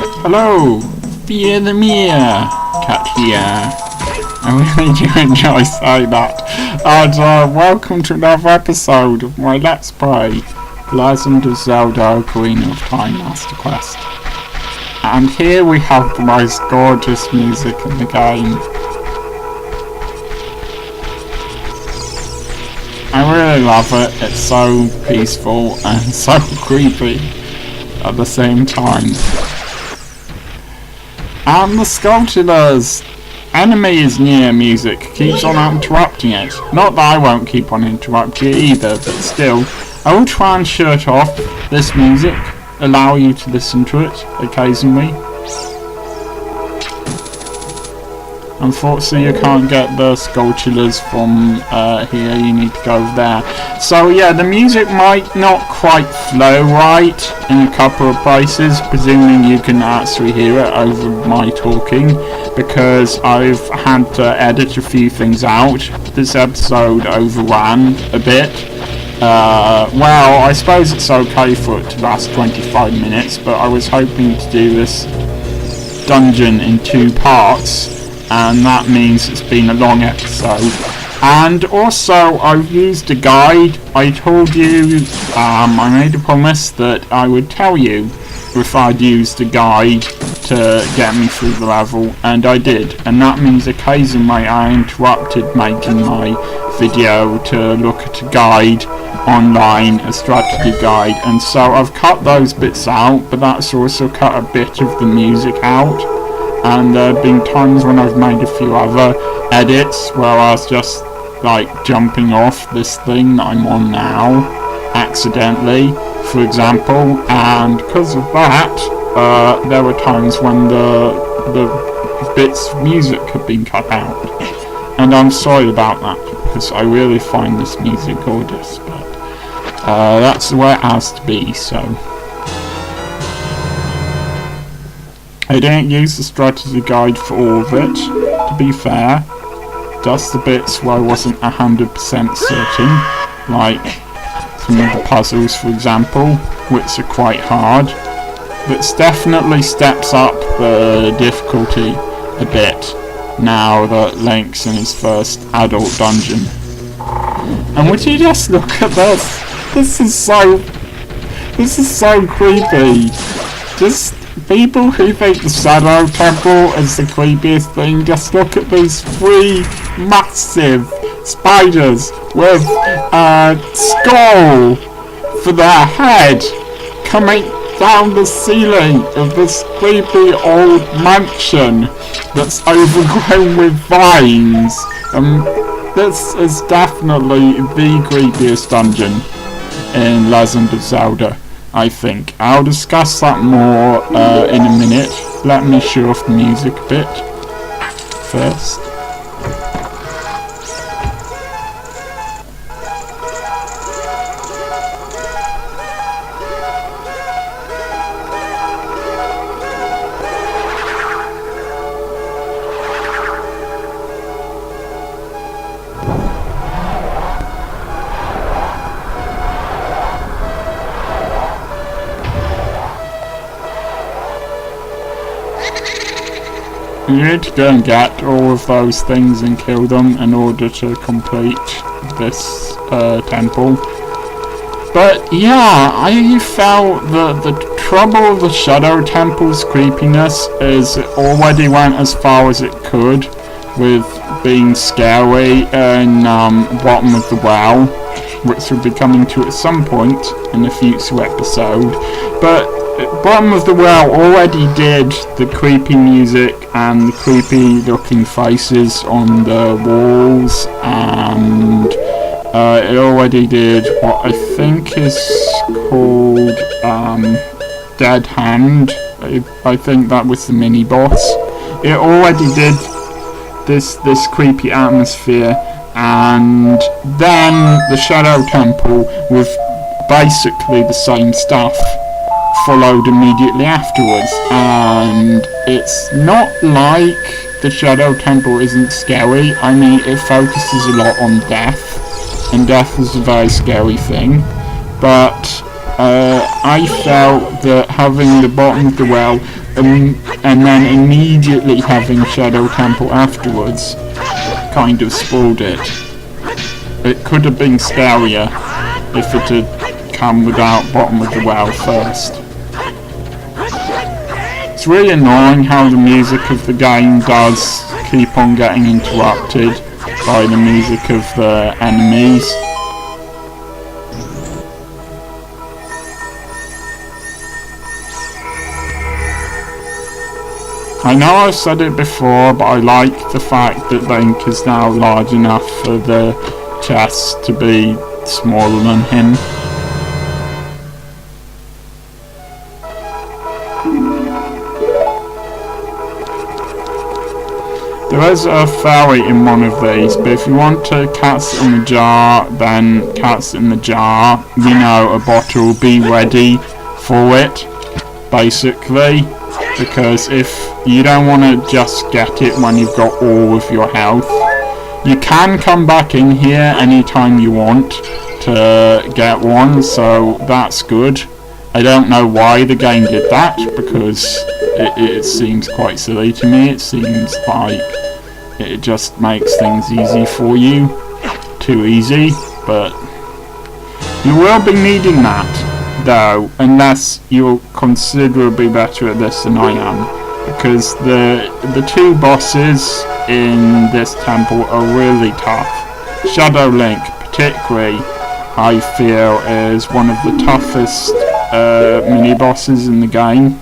Hello, fear the mere cat here. I really do enjoy saying that. And welcome to another episode of my Let's Play Legend of Zelda Ocarina of Time Master Quest. And here we have the most gorgeous music in the game. I really love it. It's so peaceful and so creepy at the same time. And the Skulltulas enemy is near music keeps on interrupting it. Not that I won't keep on interrupting it either, but still, I will try and shut off this music, allow you to listen to it occasionally. Unfortunately, you can't get the Skulltulas from here, you need to go over there. So yeah, the music might not quite flow right in a couple of places, presuming you can actually hear it over my talking, because I've had to edit a few things out. This episode overran a bit. Well, I suppose it's okay for it to last 25 minutes, but I was hoping to do this dungeon in 2 parts. And that means it's been a long episode. And also, I've used a guide. I told you, I made a promise that I would tell you if I'd used a guide to get me through the level, and I did. And that means occasionally I interrupted making my video to look at a guide online, a strategy guide, and so I've cut those bits out, but that's also cut a bit of the music out. And there have been times when I've made a few other edits where I was just like jumping off this thing that I'm on now accidentally, for example, and because of that there were times when the bits of music have been cut out, and I'm sorry about that because I really find this music gorgeous, but that's the way it has to be. So I didn't use the strategy guide for all of it, to be fair. Just the bits where I wasn't 100% certain, like some of the puzzles, for example, which are quite hard. But it definitely steps up the difficulty a bit now that Link's in his first adult dungeon. And would you just look at this? This is so creepy. Just people who think the Shadow Temple is the creepiest thing, just look at these 3 massive spiders with a skull for their head coming down the ceiling of this creepy old mansion that's overgrown with vines. This is definitely the creepiest dungeon in Legend of Zelda, I think. I'll discuss that more in a minute. Let me show off the music a bit first. You need to go and get all of those things and kill them in order to complete this temple. But yeah, I felt that the trouble of the Shadow Temple's creepiness is it already went as far as it could with being scary in bottom of the well, which we'll be coming to at some point in a future episode. But Bottom of the Well already did the creepy music and the creepy looking faces on the walls, and it already did what I think is called Dead Hand. I think that was the mini boss. It already did this creepy atmosphere, and then the Shadow Temple with basically the same stuff followed immediately afterwards, and it's not like the Shadow Temple isn't scary. I mean, it focuses a lot on death, and death is a very scary thing, but I felt that having the bottom of the well and then immediately having Shadow Temple afterwards kind of spoiled it. It could have been scarier if it had come without bottom of the well first. It's really annoying how the music of the game does keep on getting interrupted by the music of the enemies. I know I've said it before, but I like the fact that Link is now large enough for the chest to be smaller than him. There is a fairy in one of these, but if you want to cast it in the jar, then cast it in the jar. You know, a bottle, be ready for it, basically. Because if you don't want to just get it when you've got all of your health, you can come back in here anytime you want to get one, so that's good. I don't know why the game did that, because it seems quite silly to me. It seems like it just makes things easy for you. Too easy, but you will be needing that, though, unless you're considerably better at this than I am, because the two bosses in this temple are really tough. Shadow Link, particularly, I feel is one of the toughest mini bosses in the game.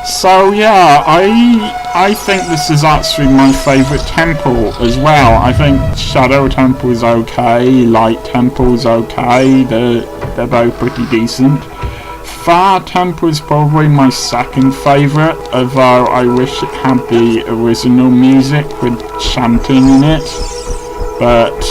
So yeah, I think this is actually my favourite temple as well. I think Shadow Temple is okay, Light Temple is okay, they're both pretty decent. Fire Temple is probably my second favourite, although I wish it had the original music with chanting in it. But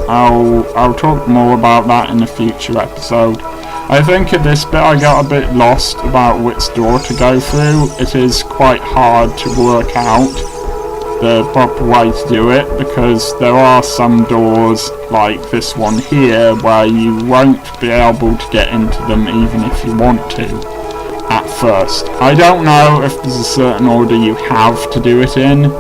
I'll talk more about that in a future episode. I think at this bit I got a bit lost about which door to go through. It is quite hard to work out the proper way to do it, because there are some doors like this one here where you won't be able to get into them even if you want to at first. I don't know if there's a certain order you have to do it in.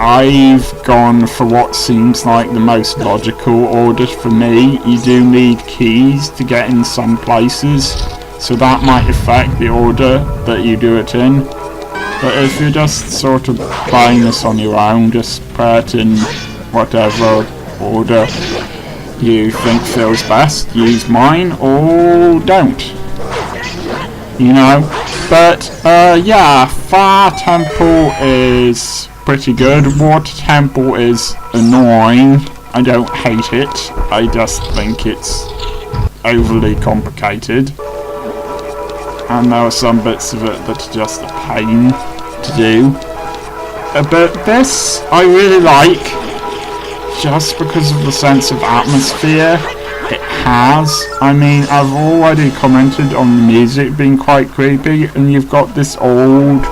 I've gone for what seems like the most logical order for me. You do need keys to get in some places, so that might affect the order that you do it in. But if you're just sort of playing this on your own, just play it in whatever order you think feels best. Use mine or don't. You know? But yeah, Fire Temple is pretty good. Water Temple is annoying. I don't hate it. I just think it's overly complicated. And there are some bits of it that are just a pain to do. But this I really like, just because of the sense of atmosphere it has. I mean, I've already commented on the music being quite creepy, and you've got this old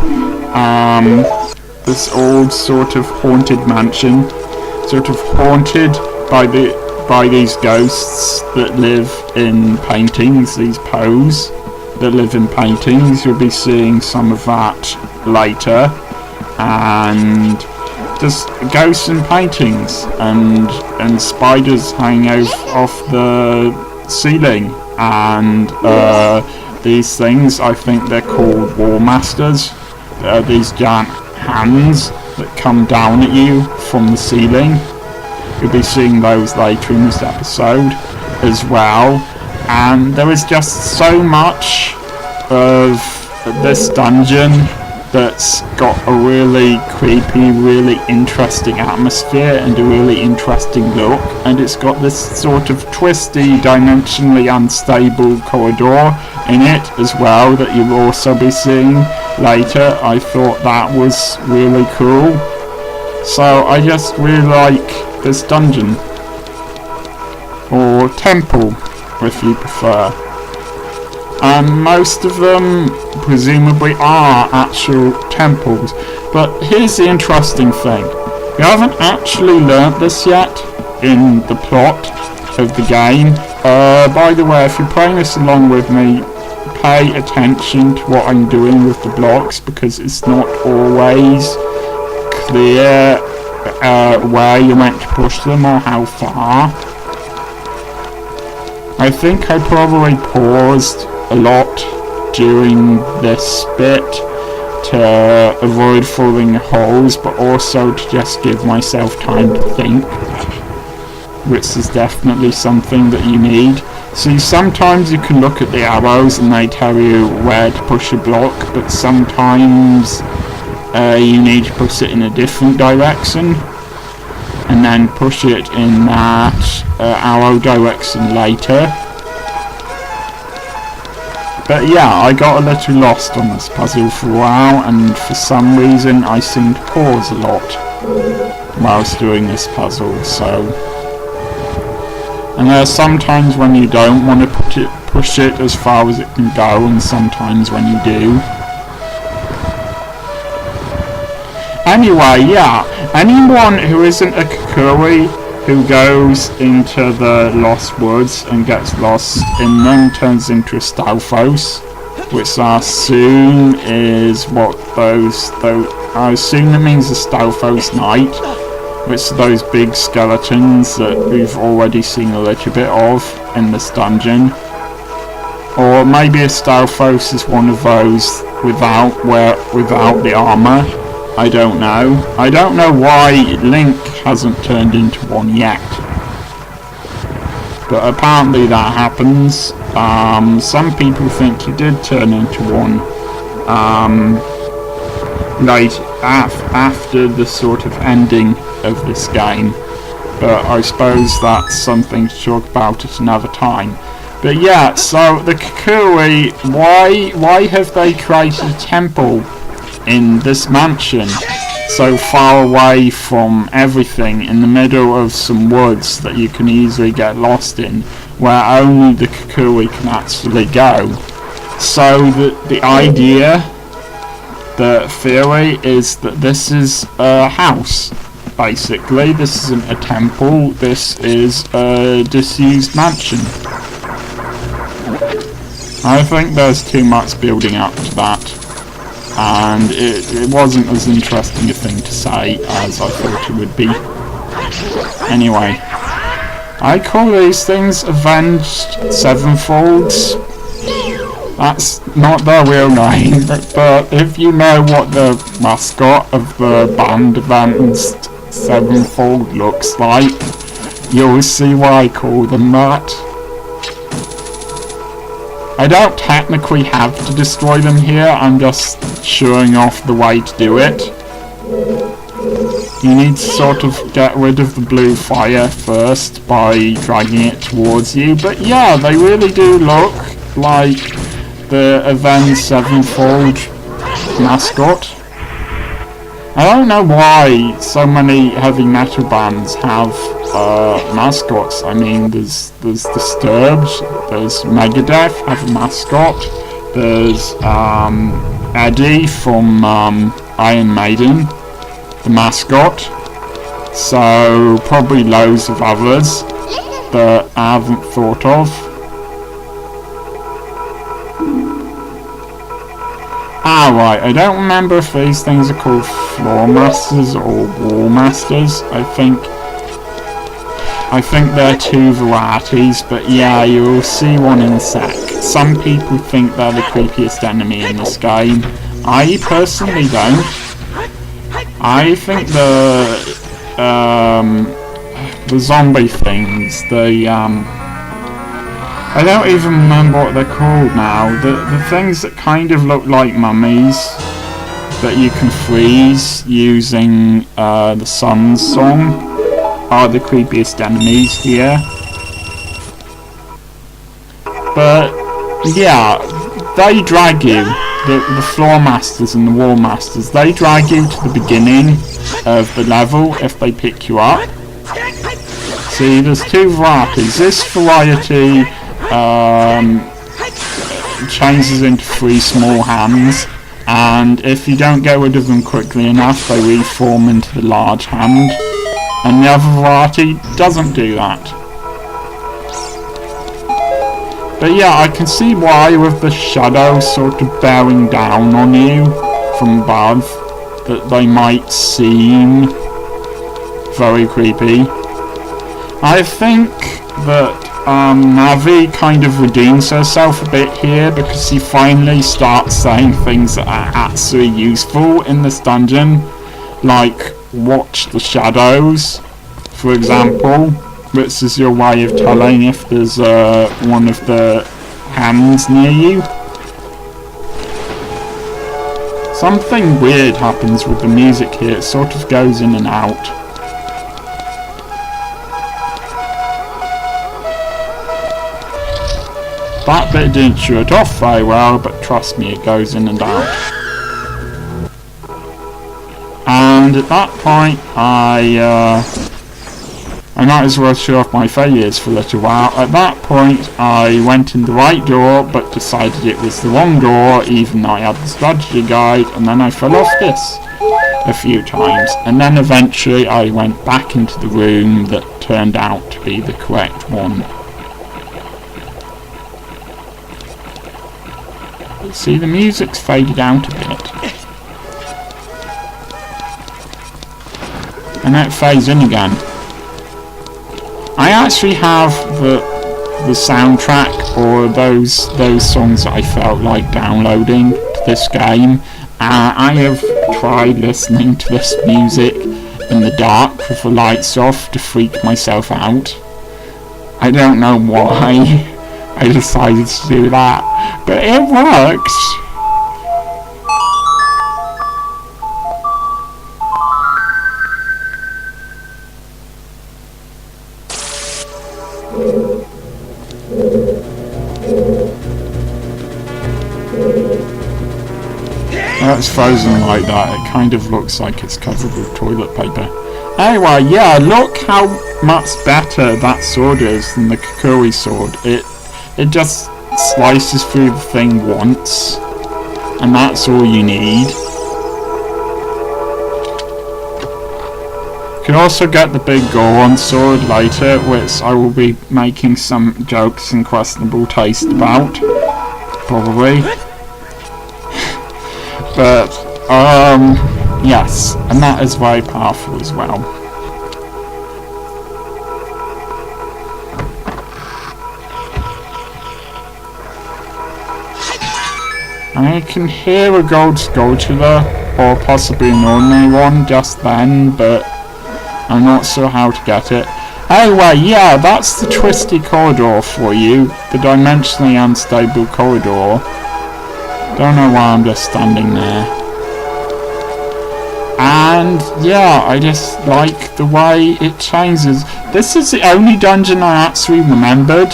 sort of haunted mansion, sort of haunted by these ghosts that live in paintings, these pose that live in paintings. You'll be seeing some of that later, and just ghosts in paintings, and spiders hanging off the ceiling, and these things, I think they're called War Masters. These giant hands that come down at you from the ceiling. You'll be seeing those later in this episode as well. And there is just so much of this dungeon that's got a really creepy, really interesting atmosphere and a really interesting look, and it's got this sort of twisty, dimensionally unstable corridor in it as well that you'll also be seeing later. I thought that was really cool. So I just really like this dungeon, or temple if you prefer. and most of them presumably are actual temples. But here's the interesting thing. We haven't actually learnt this yet in the plot of the game. By the way, if you're playing this along with me, pay attention to what I'm doing with the blocks, because it's not always clear where you're meant to push them or how far. I think I probably paused a lot during this bit to avoid falling holes, but also to just give myself time to think, which is definitely something that you need. See, sometimes you can look at the arrows and they tell you where to push a block, but sometimes you need to push it in a different direction and then push it in that arrow direction later. But yeah, I got a little lost on this puzzle for a while, and for some reason I seem to pause a lot whilst doing this puzzle, so... And there are sometimes when you don't want to push it as far as it can go, and sometimes when you do. Anyway, yeah, anyone who isn't a Kukui who goes into the Lost Woods and gets lost in them turns into a Stalfos, which I assume is what I assume it means a Stalfos Knight, which are those big skeletons that we've already seen a little bit of in this dungeon. Or maybe a Stalfos is one of those without the armour. I don't know. I don't know why Link hasn't turned into one yet. But apparently that happens. Some people think he did turn into one after the sort of ending of this game. But I suppose that's something to talk about at another time. But yeah, so the Kukui, why have they created a temple in this mansion so far away from everything, in the middle of some woods that you can easily get lost in, where only the Kukui can actually go? So the idea, the theory is that this is a house, basically. This isn't a temple, this is a disused mansion. I think there's too much building up to that, and it wasn't as interesting a thing to say as I thought it would be. Anyway, I call these things Avenged Sevenfolds. That's not their real name, but if you know what the mascot of the band Avenged Sevenfold looks like, you'll see why I call them that. I don't technically have to destroy them here, I'm just showing off the way to do it. You need to sort of get rid of the blue fire first by dragging it towards you, but yeah, they really do look like the Avenged Sevenfold mascot. I don't know why so many heavy metal bands have mascots. I mean, there's Disturbed, there's Megadeth have a mascot, there's Eddie from Iron Maiden, the mascot, so probably loads of others that I haven't thought of. Ah, right, I don't remember if these things are called Floor Masters or Wall Masters. I think they're two varieties, but yeah, you'll see one in a sec. Some people think they're the creepiest enemy in this game. I personally don't. I think the zombie things, I don't even remember what they're called now. The things that kind of look like mummies that you can freeze using the Sun's Song are the creepiest enemies here. But yeah, they drag you, the Floor Masters and the Wall Masters, they drag you to the beginning of the level if they pick you up. See, there's two varieties. This variety changes into 3 small hands, and if you don't get rid of them quickly enough, they reform into the large hand. And the other variety doesn't do that. But yeah, I can see why, with the shadow sort of bearing down on you from above, that they might seem very creepy. I think that Navi kind of redeems herself a bit here, because she finally starts saying things that are actually useful in this dungeon, like watch the shadows, for example, which is your way of telling if there's one of the hands near you. Something weird happens with the music here, it sort of goes in and out. That bit didn't show it off very well, but trust me, it goes in and out. And at that point, I might as well show off my failures for a little while. At that point, I went in the right door, but decided it was the wrong door, even though I had the strategy guide, and then I fell off this a few times. And then eventually I went back into the room that turned out to be the correct one. See, the music's faded out a bit. And then it fades in again. I actually have the soundtrack, or those songs that I felt like downloading to this game. I have tried listening to this music in the dark with the lights off to freak myself out. I don't know why I decided to do that, but it works. It's frozen like that, it kind of looks like it's covered with toilet paper. Anyway, yeah, look how much better that sword is than the Kukui sword. It just slices through the thing once, and that's all you need. You can also get the big Goron sword later, which I will be making some jokes and questionable taste about, probably. But, yes, and that is very powerful as well. I can hear a gold Skulltula, or possibly an ordinary one just then, but I'm not sure how to get it. Anyway, yeah, that's the twisty corridor for you, the dimensionally unstable corridor. Don't know why I'm just standing there. And yeah, I just like the way it changes. This is the only dungeon I actually remembered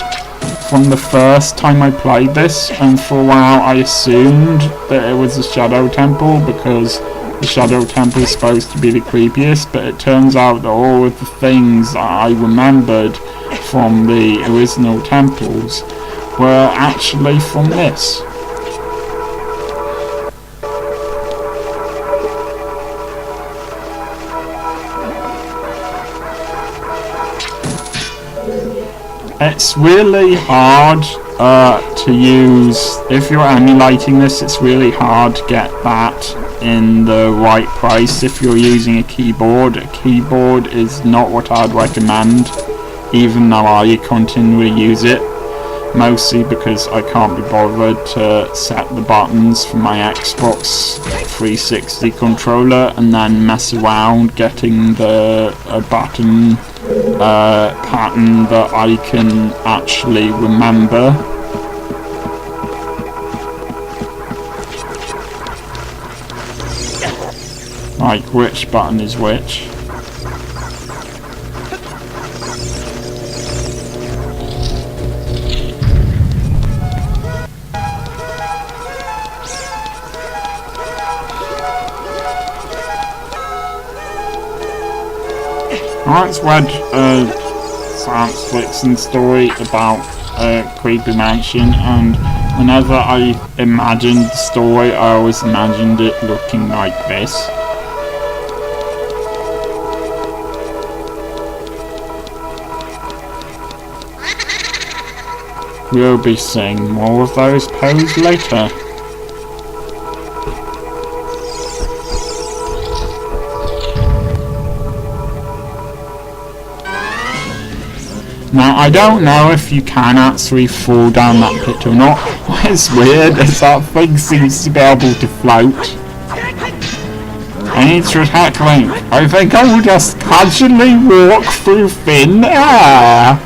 from the first time I played this, and for a while I assumed that it was the Shadow Temple, because the Shadow Temple is supposed to be the creepiest, but it turns out that all of the things that I remembered from the original temples were actually from this. It's really hard to use. If you're emulating this, it's really hard to get that in the right place if you're using a keyboard. A keyboard is not what I'd recommend, even though I continually use it, mostly because I can't be bothered to set the buttons for my Xbox 360 controller and then mess around getting the button pattern that I can actually remember. Like which button is which. I once read a science fiction story about a creepy mansion, and Whenever I imagined the story, I always imagined it looking like this. We'll be seeing more of those poses later. Now, I don't know if you can actually fall down that pit or not. What's weird is that thing seems to be able to float. I need to attack Link. I think I will just casually walk through thin air.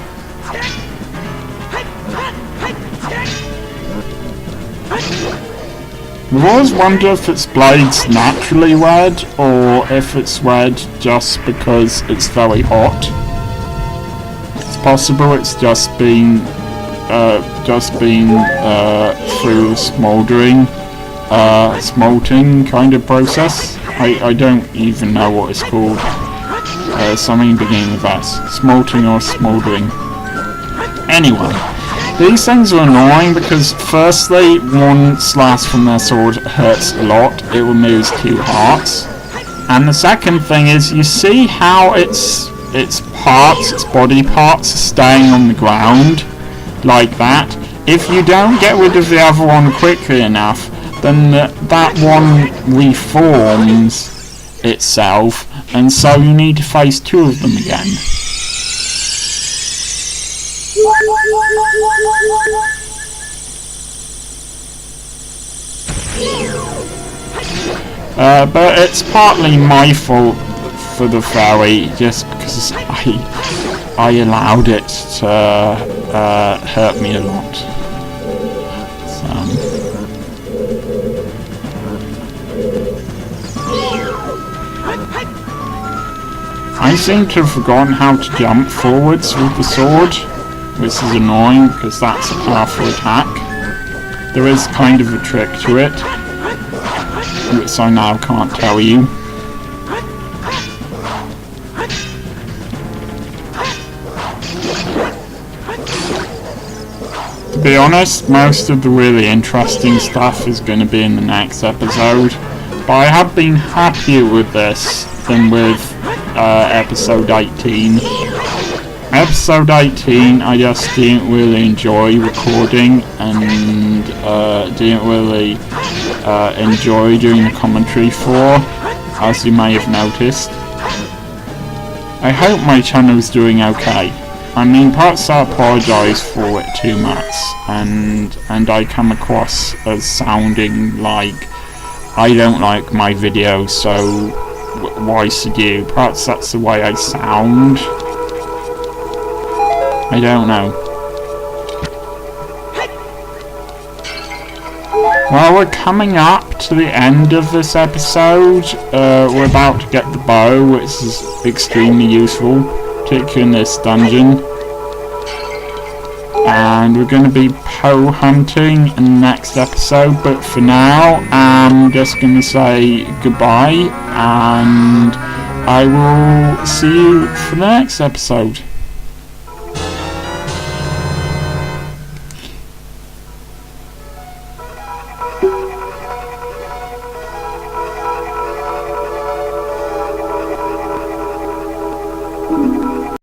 I always wonder if its blade's naturally red or if it's red just because it's very hot. It's possible it's just been through smelting kind of process. I don't even know what it's called. Something beginning with S. Smelting or smouldering. Anyway. These things are annoying because firstly, one slash from their sword hurts a lot. It removes 2 hearts. And the second thing is, you see how its body parts are staying on the ground like that. If you don't get rid of the other one quickly enough, then that one reforms itself, and so you need to face 2 of them again. But it's partly my fault for the fairy, just because I allowed it to hurt me a lot. I seem to have forgotten how to jump forwards with the sword, which is annoying because that's a powerful attack. There is kind of a trick to it, which I now can't tell you. To be honest, most of the really interesting stuff is going to be in the next episode, but I have been happier with this than with episode 18. Episode 18 I just didn't really enjoy recording and didn't really enjoy doing the commentary for, as you may have noticed. I hope my channel's doing okay. I mean, perhaps I apologise for it too much, and I come across as sounding like I don't like my videos, so why should you? Perhaps that's the way I sound. I don't know. Well, we're coming up to the end of this episode. We're about to get the bow, which is extremely useful, particularly in this dungeon. And we're going to be Poe hunting in the next episode, but for now, I'm just going to say goodbye, and I will see you for the next episode.